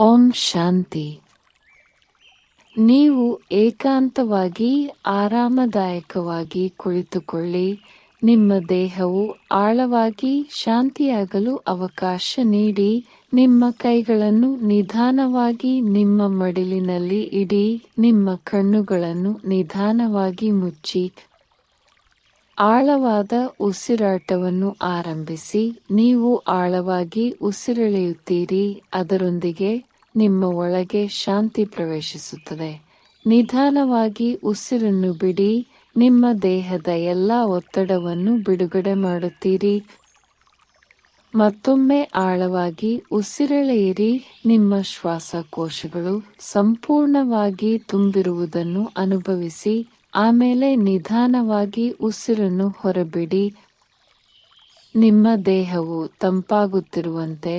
ಓಂ ಶಾಂತಿ. ನೀವು ಏಕಾಂತವಾಗಿ ಆರಾಮದಾಯಕವಾಗಿ ಕುಳಿತುಕೊಳ್ಳಿ. ನಿಮ್ಮ ದೇಹವು ಆಳವಾಗಿ ಶಾಂತಿಯಾಗಲು ಅವಕಾಶ ನೀಡಿ. ನಿಮ್ಮ ಕೈಗಳನ್ನು ನಿಧಾನವಾಗಿ ನಿಮ್ಮ ಮಡಿಲಿನಲ್ಲಿ ಇಡಿ. ನಿಮ್ಮ ಕಣ್ಣುಗಳನ್ನು ನಿಧಾನವಾಗಿ ಮುಚ್ಚಿ ಆಳವಾದ ಉಸಿರಾಟವನ್ನು ಆರಂಭಿಸಿ. ನೀವು ಆಳವಾಗಿ ಉಸಿರೆಳೆಯುತ್ತೀರಿ, ಅದರೊಂದಿಗೆ ನಿಮ್ಮ ಒಳಗೆ ಶಾಂತಿ ಪ್ರವೇಶಿಸುತ್ತದೆ. ನಿಧಾನವಾಗಿ ಉಸಿರನ್ನು ಬಿಡಿ. ನಿಮ್ಮ ದೇಹದ ಎಲ್ಲ ಒತ್ತಡವನ್ನು ಬಿಡುಗಡೆ ಮಾಡುತ್ತೀರಿ. ಮತ್ತೊಮ್ಮೆ ಆಳವಾಗಿ ಉಸಿರೆಳೆಯಿರಿ. ನಿಮ್ಮ ಶ್ವಾಸಕೋಶಗಳು ಸಂಪೂರ್ಣವಾಗಿ ತುಂಬಿರುವುದನ್ನು ಅನುಭವಿಸಿ. ಆಮೇಲೆ ನಿಧಾನವಾಗಿ ಉಸಿರನ್ನು ಹೊರಬಿಡಿ. ನಿಮ್ಮ ದೇಹವು ತಂಪಾಗುತ್ತಿರುವಂತೆ,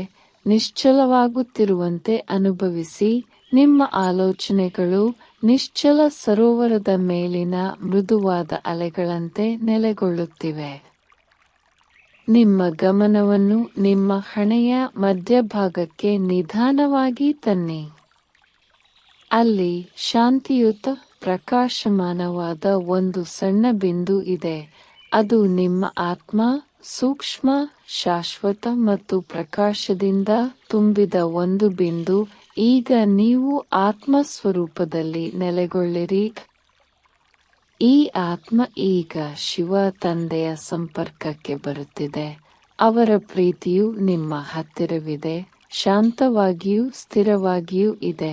ನಿಶ್ಚಲವಾಗುತ್ತಿರುವಂತೆ ಅನುಭವಿಸಿ. ನಿಮ್ಮ ಆಲೋಚನೆಗಳು ನಿಶ್ಚಲ ಸರೋವರದ ಮೇಲಿನ ಮೃದುವಾದ ಅಲೆಗಳಂತೆ ನೆಲೆಗೊಳ್ಳುತ್ತಿವೆ. ನಿಮ್ಮ ಗಮನವನ್ನು ನಿಮ್ಮ ಹಣೆಯ ಮಧ್ಯಭಾಗಕ್ಕೆ ನಿಧಾನವಾಗಿ ತನ್ನಿ. ಅಲ್ಲಿ ಶಾಂತಿಯುತ ಪ್ರಕಾಶಮಾನವಾದ ಒಂದು ಸಣ್ಣ ಬಿಂದು ಇದೆ. ಅದು ನಿಮ್ಮ ಆತ್ಮ, ಸೂಕ್ಷ್ಮ, ಶಾಶ್ವತ ಮತ್ತು ಪ್ರಕಾಶದಿಂದ ತುಂಬಿದ ಒಂದು ಬಿಂದು. ಈಗ ನೀವು ಆತ್ಮ ಸ್ವರೂಪದಲ್ಲಿ ನೆಲೆಗೊಳ್ಳಿರಿ. ಈ ಆತ್ಮ ಈಗ ಶಿವ ತಂದೆಯ ಸಂಪರ್ಕಕ್ಕೆ ಬರುತ್ತಿದೆ. ಅವರ ಪ್ರೀತಿಯು ನಿಮ್ಮ ಹತ್ತಿರವಿದೆ, ಶಾಂತವಾಗಿಯೂ ಸ್ಥಿರವಾಗಿಯೂ ಇದೆ.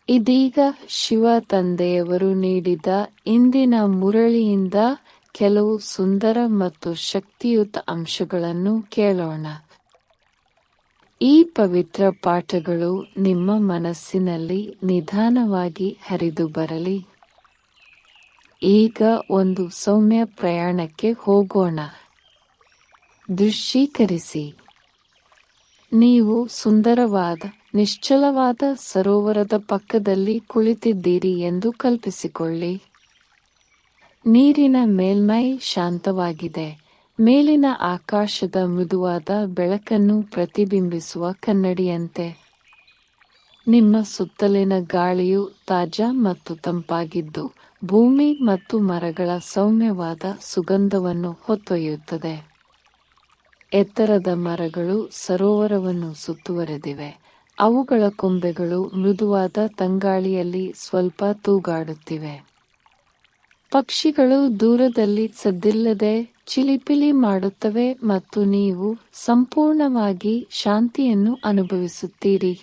ಇದೀಗ ಶಿವ ತಂದೆಯವರು ನೀಡಿದ ಇಂದಿನ ಮುರಳಿಯಿಂದ ಕೆಲವು ಸುಂದರ ಮತ್ತು ಶಕ್ತಿಯುತ ಅಂಶಗಳನ್ನು ಕೇಳೋಣ. ಈ ಪವಿತ್ರ ಪಾಠಗಳು ನಿಮ್ಮ ಮನಸ್ಸಿನಲ್ಲಿ ನಿಧಾನವಾಗಿ ಹರಿದು ಬರಲಿ. ಈಗ ಒಂದು ಸೌಮ್ಯ ಪ್ರಯಾಣಕ್ಕೆ ಹೋಗೋಣ. ದೃಶ್ಯೀಕರಿಸಿ. ನೀವು ಸುಂದರವಾದ, ನಿಶ್ಚಲವಾದ ಸರೋವರದ ಪಕ್ಕದಲ್ಲಿ ಕುಳಿತಿದ್ದೀರಿ ಎಂದು ಕಲ್ಪಿಸಿಕೊಳ್ಳಿ. ನೀರಿನ ಮೇಲ್ಮೈ ಶಾಂತವಾಗಿದೆ. ಮೇಲಿನ ಆಕಾಶದ ಮೃದುವಾದ ಬೆಳಕನ್ನು ಪ್ರತಿಬಿಂಬಿಸುವ ಕನ್ನಡಿಯಂತೆ. ನಿಮ್ಮ ಸುತ್ತಲಿನ ಗಾಳಿಯು ತಾಜಾ ಮತ್ತು ತಂಪಾಗಿದ್ದು, ಭೂಮಿ ಮತ್ತು ಮರಗಳ ಸೌಮ್ಯವಾದ ಸುಗಂಧವನ್ನು ಹೊತ್ತೊಯ್ಯುತ್ತದೆ. ಎತ್ತರದ ಮರಗಳು ಸರೋವರವನ್ನು ಸುತ್ತುವರೆದಿವೆ. ಅವುಗಳ ಕೊಂಬೆಗಳು ಮೃದುವಾದ ತಂಗಾಳಿಯಲ್ಲಿ ಸ್ವಲ್ಪ ತೂಗಾಡುತ್ತಿವೆ. ಪಕ್ಷಿಗಳು ದೂರದಲ್ಲಿ ಸದ್ದಿಲ್ಲದೆ ಚಿಲಿಪಿಲಿ ಮಾಡುತ್ತವೆ ಮತ್ತು ನೀವು ಸಂಪೂರ್ಣವಾಗಿ ಶಾಂತಿಯನ್ನು ಅನುಭವಿಸುತ್ತೀರಿ.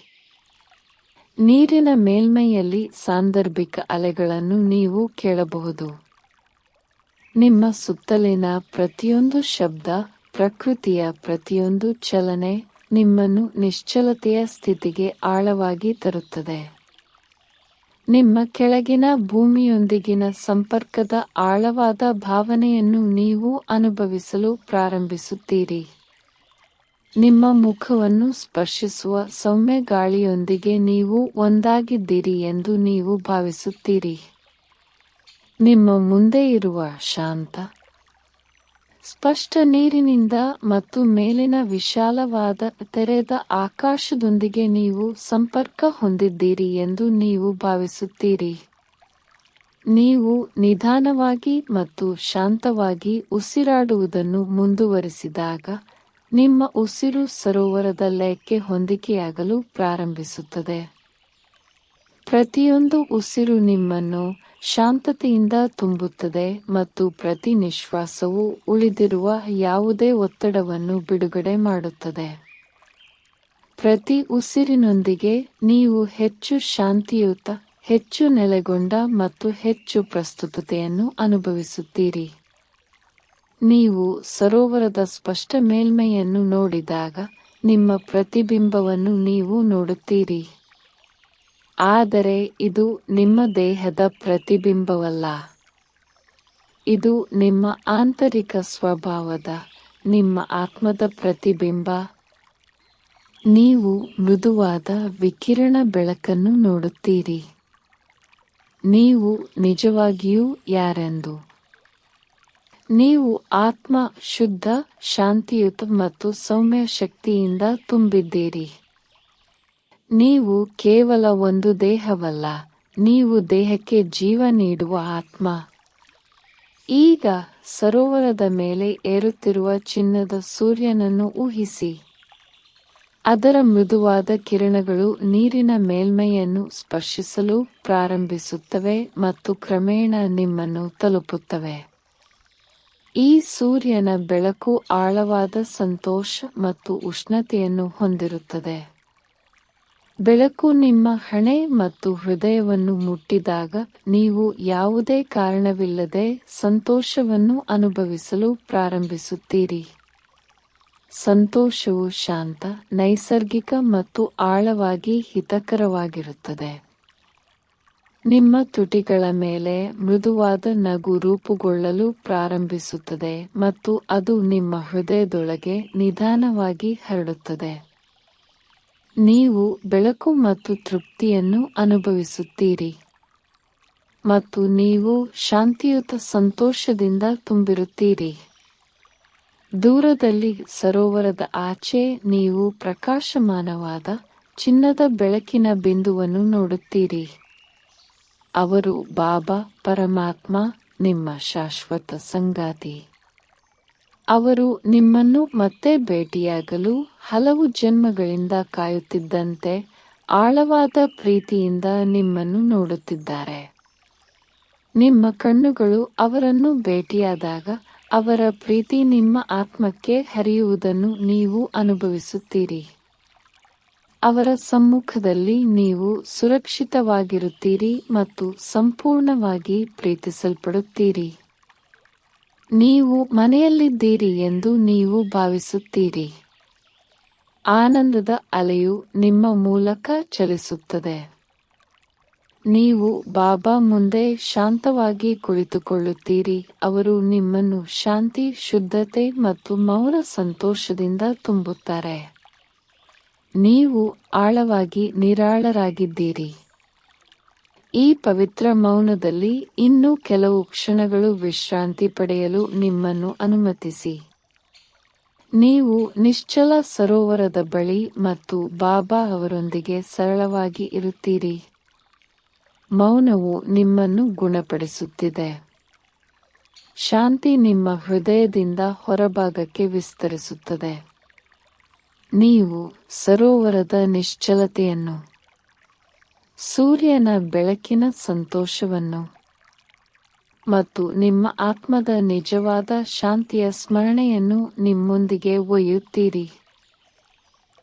ನೀರಿನ ಮೇಲ್ಮೈಯಲ್ಲಿ ಸಾಂದರ್ಭಿಕ ಅಲೆಗಳನ್ನು ನೀವು ಕೇಳಬಹುದು. ನಿಮ್ಮ ಸುತ್ತಲಿನ ಪ್ರತಿಯೊಂದು ಶಬ್ದ, ಪ್ರಕೃತಿಯ ಪ್ರತಿಯೊಂದು ಚಲನೆ ನಿಮ್ಮನ್ನು ನಿಶ್ಚಲತೆಯ ಸ್ಥಿತಿಗೆ ಆಳವಾಗಿ ತರುತ್ತದೆ. ನಿಮ್ಮ ಕೆಳಗಿನ ಭೂಮಿಯೊಂದಿಗಿನ ಸಂಪರ್ಕದ ಆಳವಾದ ಭಾವನೆಯನ್ನು ನೀವು ಅನುಭವಿಸಲು ಪ್ರಾರಂಭಿಸುತ್ತೀರಿ. ನಿಮ್ಮ ಮುಖವನ್ನು ಸ್ಪರ್ಶಿಸುವ ಸೌಮ್ಯ ಗಾಳಿಯೊಂದಿಗೆ ನೀವು ಒಂದಾಗಿದ್ದೀರಿ ಎಂದು ನೀವು ಭಾವಿಸುತ್ತೀರಿ. ನಿಮ್ಮ ಮುಂದೆ ಇರುವ ಶಾಂತ, ಸ್ಪಷ್ಟ ನೀರಿನಿಂದ ಮತ್ತು ಮೇಲಿನ ವಿಶಾಲವಾದ ತೆರೆದ ಆಕಾಶದೊಂದಿಗೆ ನೀವು ಸಂಪರ್ಕ ಹೊಂದಿದ್ದೀರಿ ಎಂದು ನೀವು ಭಾವಿಸುತ್ತೀರಿ. ನೀವು ನಿಧಾನವಾಗಿ ಮತ್ತು ಶಾಂತವಾಗಿ ಉಸಿರಾಡುವುದನ್ನು ಮುಂದುವರಿಸಿದಾಗ, ನಿಮ್ಮ ಉಸಿರು ಸರೋವರದ ಲಯಕ್ಕೆ ಹೊಂದಿಕೆಯಾಗಲು ಪ್ರಾರಂಭಿಸುತ್ತದೆ. ಪ್ರತಿಯೊಂದು ಉಸಿರು ನಿಮ್ಮನ್ನು ಶಾಂತತೆಯಿಂದ ತುಂಬುತ್ತದೆ ಮತ್ತು ಪ್ರತಿ ನಿಶ್ವಾಸವು ಉಳಿದಿರುವ ಯಾವುದೇ ಒತ್ತಡವನ್ನು ಬಿಡುಗಡೆ ಮಾಡುತ್ತದೆ. ಪ್ರತಿ ಉಸಿರಿನೊಂದಿಗೆ ನೀವು ಹೆಚ್ಚು ಶಾಂತಿಯುತ, ಹೆಚ್ಚು ನೆಲೆಗೊಂಡ ಮತ್ತು ಹೆಚ್ಚು ಪ್ರಸ್ತುತತೆಯನ್ನು ಅನುಭವಿಸುತ್ತೀರಿ. ನೀವು ಸರೋವರದ ಸ್ಪಷ್ಟ ಮೇಲ್ಮೈಯನ್ನು ನೋಡಿದಾಗ ನಿಮ್ಮ ಪ್ರತಿಬಿಂಬವನ್ನು ನೀವು ನೋಡುತ್ತೀರಿ. ಆದರೆ ಇದು ನಿಮ್ಮ ದೇಹದ ಪ್ರತಿಬಿಂಬವಲ್ಲ. ಇದು ನಿಮ್ಮ ಆಂತರಿಕ ಸ್ವಭಾವದ, ನಿಮ್ಮ ಆತ್ಮದ ಪ್ರತಿಬಿಂಬ. ನೀವು ಮೃದುವಾದ ವಿಕಿರಣ ಬೆಳಕನ್ನು ನೋಡುತ್ತೀರಿ. ನೀವು ನಿಜವಾಗಿಯೂ ಯಾರೆಂದು. ನೀವು ಆತ್ಮ, ಶುದ್ಧ, ಶಾಂತಿಯುತ ಮತ್ತು ಸೌಮ್ಯ ಶಕ್ತಿಯಿಂದ ತುಂಬಿದ್ದೀರಿ. ನೀವು ಕೇವಲ ಒಂದು ದೇಹವಲ್ಲ, ನೀವು ದೇಹಕ್ಕೆ ಜೀವ ನೀಡುವ ಆತ್ಮ. ಈಗ ಸರೋವರದ ಮೇಲೆ ಏರುತ್ತಿರುವ ಚಿನ್ನದ ಸೂರ್ಯನನ್ನು ಊಹಿಸಿ. ಅದರ ಮೃದುವಾದ ಕಿರಣಗಳು ನೀರಿನ ಮೇಲ್ಮೈಯನ್ನು ಸ್ಪರ್ಶಿಸಲು ಪ್ರಾರಂಭಿಸುತ್ತವೆ ಮತ್ತು ಕ್ರಮೇಣ ನಿಮ್ಮನ್ನು ತಲುಪುತ್ತವೆ. ಈ ಸೂರ್ಯನ ಬೆಳಕು ಆಳವಾದ ಸಂತೋಷ ಮತ್ತು ಉಷ್ಣತೆಯನ್ನು ಹೊಂದಿರುತ್ತದೆ. ಬೆಳಕು ನಿಮ್ಮ ಹಣೆ ಮತ್ತು ಹೃದಯವನ್ನು ಮುಟ್ಟಿದಾಗ ನೀವು ಯಾವುದೇ ಕಾರಣವಿಲ್ಲದೆ ಸಂತೋಷವನ್ನು ಅನುಭವಿಸಲು ಪ್ರಾರಂಭಿಸುತ್ತೀರಿ. ಸಂತೋಷವು ಶಾಂತ, ನೈಸರ್ಗಿಕ ಮತ್ತು ಆಳವಾಗಿ ಹಿತಕರವಾಗಿರುತ್ತದೆ. ನಿಮ್ಮ ತುಟಿಗಳ ಮೇಲೆ ಮೃದುವಾದ ನಗು ರೂಪುಗೊಳ್ಳಲು ಪ್ರಾರಂಭಿಸುತ್ತದೆ ಮತ್ತು ಅದು ನಿಮ್ಮ ಹೃದಯದೊಳಗೆ ನಿಧಾನವಾಗಿ ಹರಡುತ್ತದೆ. ನೀವು ಬೆಳಕು ಮತ್ತು ತೃಪ್ತಿಯನ್ನು ಅನುಭವಿಸುತ್ತೀರಿ ಮತ್ತು ನೀವು ಶಾಂತಿಯುತ ಸಂತೋಷದಿಂದ ತುಂಬಿರುತ್ತೀರಿ. ದೂರದಲ್ಲಿ ಸರೋವರದ ಆಚೆ ನೀವು ಪ್ರಕಾಶಮಾನವಾದ ಚಿನ್ನದ ಬೆಳಕಿನ ಬಿಂದುವನ್ನು ನೋಡುತ್ತೀರಿ. ಅವರು ಬಾಬಾ, ಪರಮಾತ್ಮ, ನಿಮ್ಮ ಶಾಶ್ವತ ಸಂಗಾತಿ. ಅವರು ನಿಮ್ಮನ್ನು ಮತ್ತೆ ಭೇಟಿಯಾಗಲು ಹಲವು ಜನ್ಮಗಳಿಂದ ಕಾಯುತ್ತಿದ್ದಂತೆ ಆಳವಾದ ಪ್ರೀತಿಯಿಂದ ನಿಮ್ಮನ್ನು ನೋಡುತ್ತಿದ್ದಾರೆ. ನಿಮ್ಮ ಕಣ್ಣುಗಳು ಅವರನ್ನು ಭೇಟಿಯಾದಾಗ ಅವರ ಪ್ರೀತಿ ನಿಮ್ಮ ಆತ್ಮಕ್ಕೆ ಹರಿಯುವುದನ್ನು ನೀವು ಅನುಭವಿಸುತ್ತೀರಿ. ಅವರ ಸಮ್ಮುಖದಲ್ಲಿ ನೀವು ಸುರಕ್ಷಿತವಾಗಿರುತ್ತೀರಿ ಮತ್ತು ಸಂಪೂರ್ಣವಾಗಿ ಪ್ರೀತಿಸಲ್ಪಡುತ್ತೀರಿ. ನೀವು ಮನೆಯಲ್ಲಿದ್ದೀರಿ ಎಂದು ನೀವು ಭಾವಿಸುತ್ತೀರಿ. ಆನಂದದ ಅಲೆಯು ನಿಮ್ಮ ಮೂಲಕ ಚಲಿಸುತ್ತದೆ. ನೀವು ಬಾಬಾ ಮುಂದೆ ಶಾಂತವಾಗಿ ಕುಳಿತುಕೊಳ್ಳುತ್ತೀರಿ. ಅವರು ನಿಮ್ಮನ್ನು ಶಾಂತಿ, ಶುದ್ಧತೆ ಮತ್ತು ಮೌನ ಸಂತೋಷದಿಂದ ತುಂಬುತ್ತಾರೆ. ನೀವು ಆಳವಾಗಿ ನಿರಾಳರಾಗಿದ್ದೀರಿ. ಈ ಪವಿತ್ರ ಮೌನದಲ್ಲಿ ಇನ್ನೂ ಕೆಲವು ಕ್ಷಣಗಳು ವಿಶ್ರಾಂತಿ ಪಡೆಯಲು ನಿಮ್ಮನ್ನು ಅನುಮತಿಸಿ. ನೀವು ನಿಶ್ಚಲ ಸರೋವರದ ಬಳಿ ಮತ್ತು ಬಾಬಾ ಅವರೊಂದಿಗೆ ಸರಳವಾಗಿ ಇರುತ್ತೀರಿ. ಮೌನವು ನಿಮ್ಮನ್ನು ಗುಣಪಡಿಸುತ್ತಿದೆ. ಶಾಂತಿ ನಿಮ್ಮ ಹೃದಯದಿಂದ ಹೊರಭಾಗಕ್ಕೆ ವಿಸ್ತರಿಸುತ್ತದೆ. ನೀವು ಸರೋವರದ ನಿಶ್ಚಲತೆಯನ್ನು, ಸೂರ್ಯನ ಬೆಳಕಿನ ಸಂತೋಷವನ್ನು ಮತ್ತು ನಿಮ್ಮ ಆತ್ಮದ ನಿಜವಾದ ಶಾಂತಿಯ ಸ್ಮರಣೆಯನ್ನು ನಿಮ್ಮೊಂದಿಗೆ ಒಯ್ಯುತ್ತೀರಿ.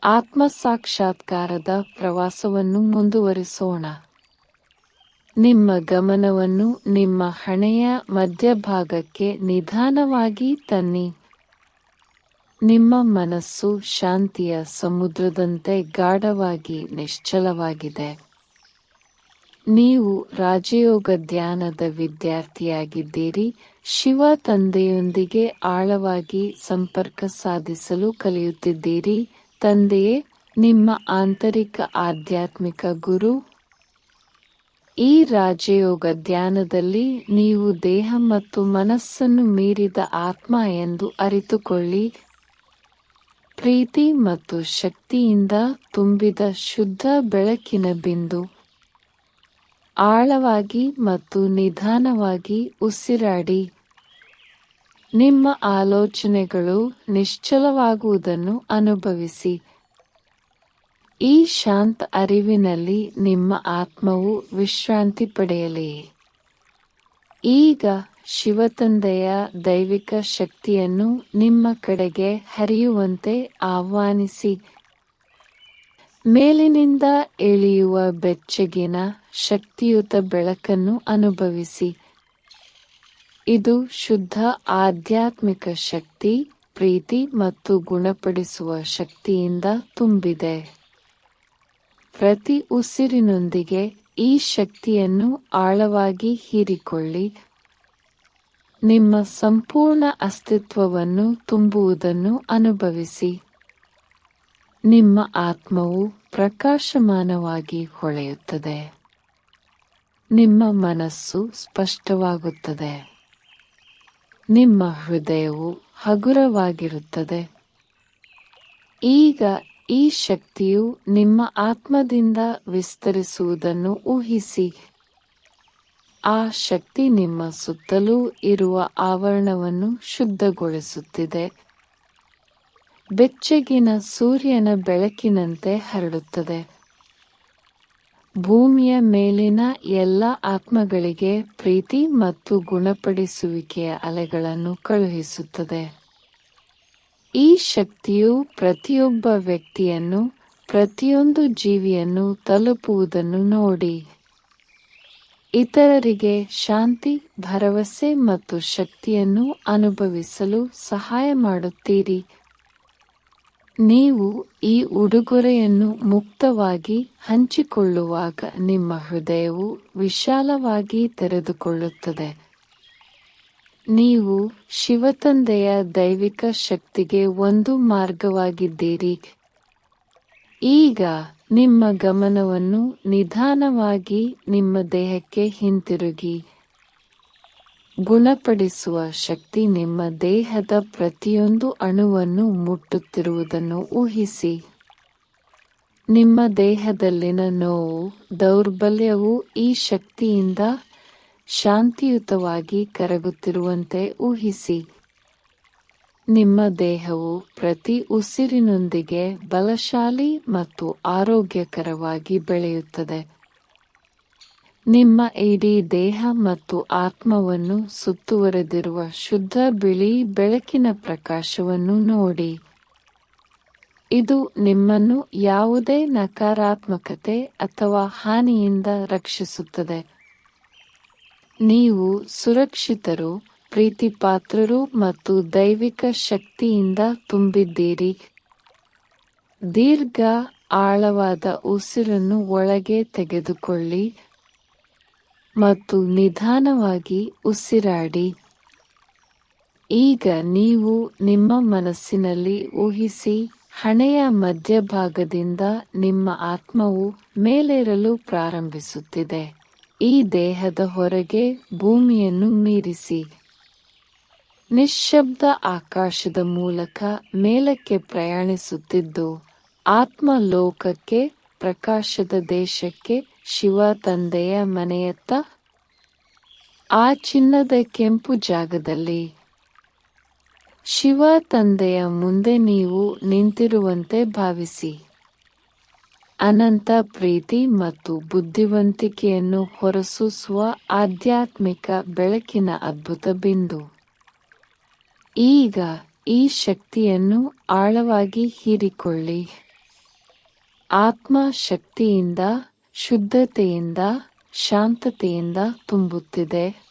ಆತ್ಮ ಸಾಕ್ಷಾತ್ಕಾರದ ಪ್ರವಾಸವನ್ನು ಮುಂದುವರಿಸೋಣ. ನಿಮ್ಮ ಗಮನವನ್ನು ನಿಮ್ಮ ಹಣೆಯ ಮಧ್ಯಭಾಗಕ್ಕೆ ನಿಧಾನವಾಗಿ ತನ್ನಿ. ನಿಮ್ಮ ಮನಸ್ಸು ಶಾಂತಿಯ ಸಮುದ್ರದಂತೆ ಗಾಢವಾಗಿ ನಿಶ್ಚಲವಾಗಿದೆ. ನೀವು ರಾಜಯೋಗ ಧ್ಯಾನದ ವಿದ್ಯಾರ್ಥಿಯಾಗಿದ್ದೀರಿ. ಶಿವ ತಂದೆಯೊಂದಿಗೆ ಆಳವಾಗಿ ಸಂಪರ್ಕ ಸಾಧಿಸಲು ಕಲಿಯುತ್ತಿದ್ದೀರಿ. ತಂದೆಯೇ ನಿಮ್ಮ ಆಂತರಿಕ ಆಧ್ಯಾತ್ಮಿಕ ಗುರು. ಈ ರಾಜಯೋಗ ಧ್ಯಾನದಲ್ಲಿ ನೀವು ದೇಹ ಮತ್ತು ಮನಸ್ಸನ್ನು ಮೀರಿದ ಆತ್ಮ ಎಂದು ಅರಿತುಕೊಳ್ಳಿ. ಪ್ರೀತಿ ಮತ್ತು ಶಕ್ತಿಯಿಂದ ತುಂಬಿದ ಶುದ್ಧ ಬೆಳಕಿನ ಬಿಂದು. ಆಳವಾಗಿ ಮತ್ತು ನಿಧಾನವಾಗಿ ಉಸಿರಾಡಿ. ನಿಮ್ಮ ಆಲೋಚನೆಗಳು ನಿಶ್ಚಲವಾಗುವುದನ್ನು ಅನುಭವಿಸಿ. ಈ ಶಾಂತ ಅರಿವಿನಲ್ಲಿ ನಿಮ್ಮ ಆತ್ಮವು ವಿಶ್ರಾಂತಿ ಪಡೆಯಲಿ. ಈಗ ಶಿವತಂದೆಯ ದೈವಿಕ ಶಕ್ತಿಯನ್ನು ನಿಮ್ಮ ಕಡೆಗೆ ಹರಿಯುವಂತೆ ಆಹ್ವಾನಿಸಿ. ಮೇಲಿನಿಂದ ಇಳಿಯುವ ಬೆಚ್ಚಗಿನ ಶಕ್ತಿಯುತ ಬೆಳಕನ್ನು ಅನುಭವಿಸಿ. ಇದು ಶುದ್ಧ ಆಧ್ಯಾತ್ಮಿಕ ಶಕ್ತಿ, ಪ್ರೀತಿ ಮತ್ತು ಗುಣಪಡಿಸುವ ಶಕ್ತಿಯಿಂದ ತುಂಬಿದೆ. ಪ್ರತಿ ಉಸಿರಿನೊಂದಿಗೆ ಈ ಶಕ್ತಿಯನ್ನು ಆಳವಾಗಿ ಹೀರಿಕೊಳ್ಳಿ. ನಿಮ್ಮ ಸಂಪೂರ್ಣ ಅಸ್ತಿತ್ವವನ್ನು ತುಂಬುವುದನ್ನು ಅನುಭವಿಸಿ. ನಿಮ್ಮ ಆತ್ಮವು ಪ್ರಕಾಶಮಾನವಾಗಿ ಹೊಳೆಯುತ್ತದೆ. ನಿಮ್ಮ ಮನಸ್ಸು ಸ್ಪಷ್ಟವಾಗುತ್ತದೆ. ನಿಮ್ಮ ಹೃದಯವು ಹಗುರವಾಗಿರುತ್ತದೆ. ಈಗ ಈ ಶಕ್ತಿಯು ನಿಮ್ಮ ಆತ್ಮದಿಂದ ವಿಸ್ತರಿಸುವುದನ್ನು ಊಹಿಸಿ. ಆ ಶಕ್ತಿ ನಿಮ್ಮ ಸುತ್ತಲೂ ಇರುವ ಆವರಣವನ್ನು ಶುದ್ಧಗೊಳಿಸುತ್ತಿದೆ. ಬೆಚ್ಚಗಿನ ಸೂರ್ಯನ ಬೆಳಕಿನಂತೆ ಹರಡುತ್ತದೆ. ಭೂಮಿಯ ಮೇಲಿನ ಎಲ್ಲ ಆತ್ಮಗಳಿಗೆ ಪ್ರೀತಿ ಮತ್ತು ಗುಣಪಡಿಸುವಿಕೆಯ ಅಲೆಗಳನ್ನು ಕಳುಹಿಸುತ್ತದೆ. ಈ ಶಕ್ತಿಯು ಪ್ರತಿಯೊಬ್ಬ ವ್ಯಕ್ತಿಯನ್ನು, ಪ್ರತಿಯೊಂದು ಜೀವಿಯನ್ನು ತಲುಪುವುದನ್ನು ನೋಡಿ. ಇತರರಿಗೆ ಶಾಂತಿ, ಭರವಸೆ ಮತ್ತು ಶಕ್ತಿಯನ್ನು ಅನುಭವಿಸಲು ಸಹಾಯ ಮಾಡುತ್ತೀರಿ. ನೀವು ಈ ಉಡುಗೊರೆಯನ್ನು ಮುಕ್ತವಾಗಿ ಹಂಚಿಕೊಳ್ಳುವಾಗ ನಿಮ್ಮ ಹೃದಯವು ವಿಶಾಲವಾಗಿ ತೆರೆದುಕೊಳ್ಳುತ್ತದೆ. ನೀವು ಶಿವತಂದೆಯ ದೈವಿಕ ಶಕ್ತಿಗೆ ಒಂದು ಮಾರ್ಗವಾಗಿದ್ದೀರಿ. ಈಗ ನಿಮ್ಮ ಗಮನವನ್ನು ನಿಧಾನವಾಗಿ ನಿಮ್ಮ ದೇಹಕ್ಕೆ ಹಿಂತಿರುಗಿ. ಗುಣಪಡಿಸುವ ಶಕ್ತಿ ನಿಮ್ಮ ದೇಹದ ಪ್ರತಿಯೊಂದು ಅಣುವನ್ನು ಮುಟ್ಟುತ್ತಿರುವುದನ್ನು ಊಹಿಸಿ. ನಿಮ್ಮ ದೇಹದಲ್ಲಿನ ನೋವು, ದೌರ್ಬಲ್ಯವು ಈ ಶಕ್ತಿಯಿಂದ ಶಾಂತಿಯುತವಾಗಿ ಕರಗುತ್ತಿರುವಂತೆ ಊಹಿಸಿ. ನಿಮ್ಮ ದೇಹವು ಪ್ರತಿ ಉಸಿರಿನೊಂದಿಗೆ ಬಲಶಾಲಿ ಮತ್ತು ಆರೋಗ್ಯಕರವಾಗಿ ಬೆಳೆಯುತ್ತದೆ. ನಿಮ್ಮ ಇಡೀ ದೇಹ ಮತ್ತು ಆತ್ಮವನ್ನು ಸುತ್ತುವರೆದಿರುವ ಶುದ್ಧ ಬಿಳಿ ಬೆಳಕಿನ ಪ್ರಕಾಶವನ್ನು ನೋಡಿ. ಇದು ನಿಮ್ಮನ್ನು ಯಾವುದೇ ನಕಾರಾತ್ಮಕತೆ ಅಥವಾ ಹಾನಿಯಿಂದ ರಕ್ಷಿಸುತ್ತದೆ. ನೀವು ಸುರಕ್ಷಿತರು, ಪ್ರೀತಿಪಾತ್ರರು ಮತ್ತು ದೈವಿಕ ಶಕ್ತಿಯಿಂದ ತುಂಬಿದ್ದೀರಿ. ದೀರ್ಘ, ಆಳವಾದ ಉಸಿರನ್ನು ಒಳಗೆ ತೆಗೆದುಕೊಳ್ಳಿ ಮತ್ತು ನಿಧಾನವಾಗಿ ಉಸಿರಾಡಿ. ಈಗ ನೀವು ನಿಮ್ಮ ಮನಸ್ಸಿನಲ್ಲಿ ಊಹಿಸಿ, ಹಣೆಯ ಮಧ್ಯಭಾಗದಿಂದ ನಿಮ್ಮ ಆತ್ಮವು ಮೇಲೇರಲು ಪ್ರಾರಂಭಿಸುತ್ತಿದೆ. ಈ ದೇಹದ ಹೊರಗೆ ಭೂಮಿಯನ್ನು ಮೀರಿಸಿ. ನಿಶ್ಶಬ್ದ ಆಕಾಶದ ಮೂಲಕ ಮೇಲಕ್ಕೆ ಪ್ರಯಾಣಿಸುತ್ತಿದ್ದು, ಆತ್ಮ ಲೋಕಕ್ಕೆ, ಪ್ರಕಾಶದ ದೇಶಕ್ಕೆ, ಶಿವ ತಂದೆಯ ಮನೆಯತ್ತ. ಆ ಚಿನ್ನದ ಕೆಂಪು ಜಾಗದಲ್ಲಿ ಶಿವ ತಂದೆಯ ಮುಂದೆ ನೀವು ನಿಂತಿರುವಂತೆ ಭಾವಿಸಿ. ಅನಂತ ಪ್ರೀತಿ ಮತ್ತು ಬುದ್ಧಿವಂತಿಕೆಯನ್ನು ಹೊರಸೂಸುವ ಆಧ್ಯಾತ್ಮಿಕ ಬೆಳಕಿನ ಅದ್ಭುತ ಬಿಂದು. ಈಗ ಈ ಶಕ್ತಿಯನ್ನು ಆಳವಾಗಿ ಹೀರಿಕೊಳ್ಳಿ. ಆತ್ಮ ಶಕ್ತಿಯಿಂದ, ಶುದ್ಧತೆಯಿಂದ, ಶಾಂತತೆಯಿಂದ ತುಂಬುತ್ತಿದೆ.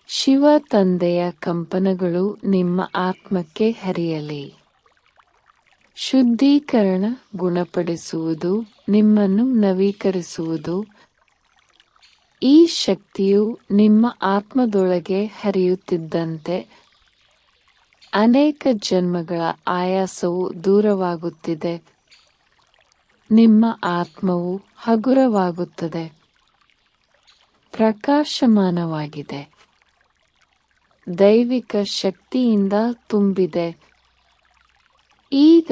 ಶಿವ ತಂದೆಯ ಕಂಪನಗಳು ನಿಮ್ಮ ಆತ್ಮಕ್ಕೆ ಹರಿಯಲಿ. ಶುದ್ಧೀಕರಣ, ಗುಣಪಡಿಸುವುದು, ನಿಮ್ಮನ್ನು ನವೀಕರಿಸುವುದು. ಈ ಶಕ್ತಿಯು ನಿಮ್ಮ ಆತ್ಮದೊಳಗೆ ಹರಿಯುತ್ತಿದ್ದಂತೆ ಅನೇಕ ಜನ್ಮಗಳ ಆಯಾಸವು ದೂರವಾಗುತ್ತಿದೆ. ನಿಮ್ಮ ಆತ್ಮವು ಹಗುರವಾಗುತ್ತದೆ, ಪ್ರಕಾಶಮಾನವಾಗಿದೆ, ದೈವಿಕ ಶಕ್ತಿಯಿಂದ ತುಂಬಿದೆ. ಈಗ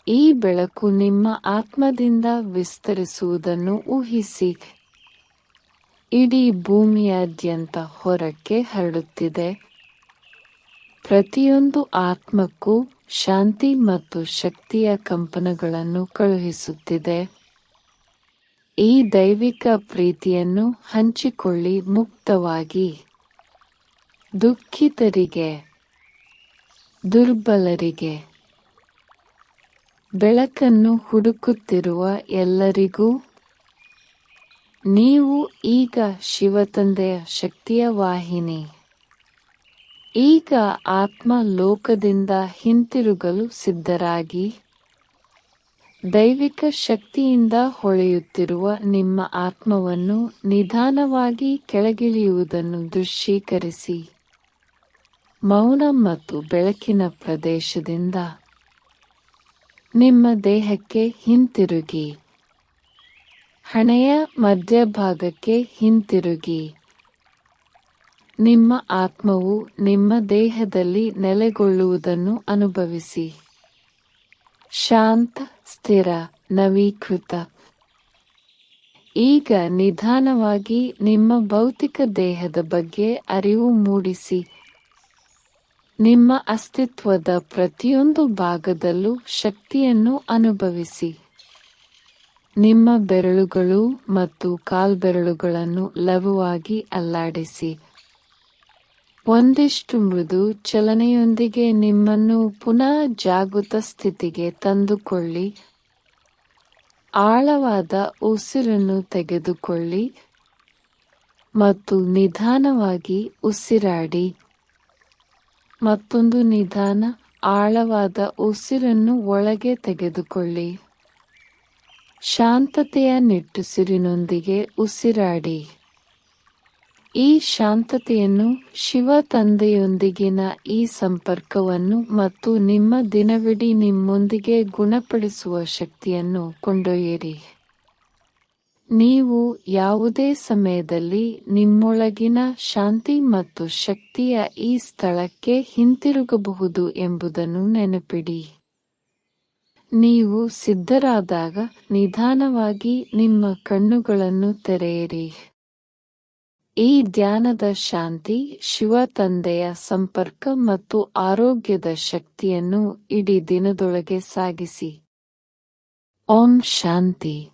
ಈ ಬೆಳಕು ನಿಮ್ಮ ಆತ್ಮದಿಂದ ವಿಸ್ತರಿಸುವುದನ್ನು ಊಹಿಸಿ. ಇಡೀ ಭೂಮಿಯಾದ್ಯಂತ ಹೊರಕ್ಕೆ ಹರಡುತ್ತಿದೆ. ಪ್ರತಿಯೊಂದು ಆತ್ಮಕ್ಕೂ ಶಾಂತಿ ಮತ್ತು ಶಕ್ತಿಯ ಕಂಪನಗಳನ್ನು ಕಳುಹಿಸುತ್ತಿದೆ. ಈ ದೈವಿಕ ಪ್ರೀತಿಯನ್ನು ಹಂಚಿಕೊಳ್ಳಿ ಮುಕ್ತವಾಗಿ. ದುಃಖಿತರಿಗೆ, ದುರ್ಬಲರಿಗೆ, ಬೆಳಕನ್ನು ಹುಡುಕುತ್ತಿರುವ ಎಲ್ಲರಿಗೂ. ನೀವು ಈಗ ಶಿವತಂದೆಯ ಶಕ್ತಿಯ ವಾಹಿನಿ. ಈಗ ಆತ್ಮ ಲೋಕದಿಂದ ಹಿಂತಿರುಗಲು ಸಿದ್ಧರಾಗಿ. ದೈವಿಕ ಶಕ್ತಿಯಿಂದ ಹೊಳೆಯುತ್ತಿರುವ ನಿಮ್ಮ ಆತ್ಮವನ್ನು ನಿಧಾನವಾಗಿ ಕೆಳಗಿಳಿಯುವುದನ್ನು ದೃಶ್ಯೀಕರಿಸಿ. ಮೌನ ಮತ್ತು ಬೆಳಕಿನ ಪ್ರದೇಶದಿಂದ ನಿಮ್ಮ ದೇಹಕ್ಕೆ ಹಿಂತಿರುಗಿ. ಹಣೆಯ ಮಧ್ಯಭಾಗಕ್ಕೆ ಹಿಂತಿರುಗಿ. ನಿಮ್ಮ ಆತ್ಮವು ನಿಮ್ಮ ದೇಹದಲ್ಲಿ ನೆಲೆಗೊಳ್ಳುವುದನ್ನು ಅನುಭವಿಸಿ. ಶಾಂತ, ಸ್ಥಿರ, ನವೀಕೃತ. ಈಗ ನಿಧಾನವಾಗಿ ನಿಮ್ಮ ಭೌತಿಕ ದೇಹದ ಬಗ್ಗೆ ಅರಿವು ಮೂಡಿಸಿ. ನಿಮ್ಮ ಅಸ್ತಿತ್ವದ ಪ್ರತಿಯೊಂದು ಭಾಗದಲ್ಲೂ ಶಕ್ತಿಯನ್ನು ಅನುಭವಿಸಿ. ನಿಮ್ಮ ಬೆರಳುಗಳು ಮತ್ತು ಕಾಲ್ಬೆರಳುಗಳನ್ನು ಲಘುವಾಗಿ ಅಲ್ಲಾಡಿಸಿ. ಒಂದಿಷ್ಟು ಮೃದು ಚಲನೆಯೊಂದಿಗೆ ನಿಮ್ಮನ್ನು ಪುನಃ ಜಾಗೃತ ಸ್ಥಿತಿಗೆ ತಂದುಕೊಳ್ಳಿ. ಆಳವಾದ ಉಸಿರನ್ನು ತೆಗೆದುಕೊಳ್ಳಿ ಮತ್ತು ನಿಧಾನವಾಗಿ ಉಸಿರಾಡಿ. ಮತ್ತೊಂದು ನಿಧಾನ, ಆಳವಾದ ಉಸಿರನ್ನು ಒಳಗೆ ತೆಗೆದುಕೊಳ್ಳಿ. ಶಾಂತತೆಯ ನಿಟ್ಟುಸಿರಿನೊಂದಿಗೆ ಉಸಿರಾಡಿ. ಈ ಶಾಂತತೆಯನ್ನು, ಶಿವ ತಂದೆಯೊಂದಿಗಿನ ಈ ಸಂಪರ್ಕವನ್ನು ಮತ್ತು ನಿಮ್ಮ ದಿನವಿಡೀ ನಿಮ್ಮೊಂದಿಗೆ ಗುಣಪಡಿಸುವ ಶಕ್ತಿಯನ್ನು ಕೊಂಡೊಯ್ಯಿರಿ. ನೀವು ಯಾವುದೇ ಸಮಯದಲ್ಲಿ ನಿಮ್ಮೊಳಗಿನ ಶಾಂತಿ ಮತ್ತು ಶಕ್ತಿಯ ಈ ಸ್ಥಳಕ್ಕೆ ಹಿಂತಿರುಗಬಹುದು ಎಂಬುದನ್ನು ನೆನಪಿಡಿ. ನೀವು ಸಿದ್ಧರಾದಾಗ ನಿಧಾನವಾಗಿ ನಿಮ್ಮ ಕಣ್ಣುಗಳನ್ನು ತೆರೆಯಿರಿ. ಈ ಧ್ಯಾನದ ಶಾಂತಿ, ಶಿವ ತಂದೆಯ ಸಂಪರ್ಕ ಮತ್ತು ಆರೋಗ್ಯದ ಶಕ್ತಿಯನ್ನು ಇಡೀ ದಿನದೊಳಗೆ ಸಾಗಿಸಿ. ಓಂ ಶಾಂತಿ.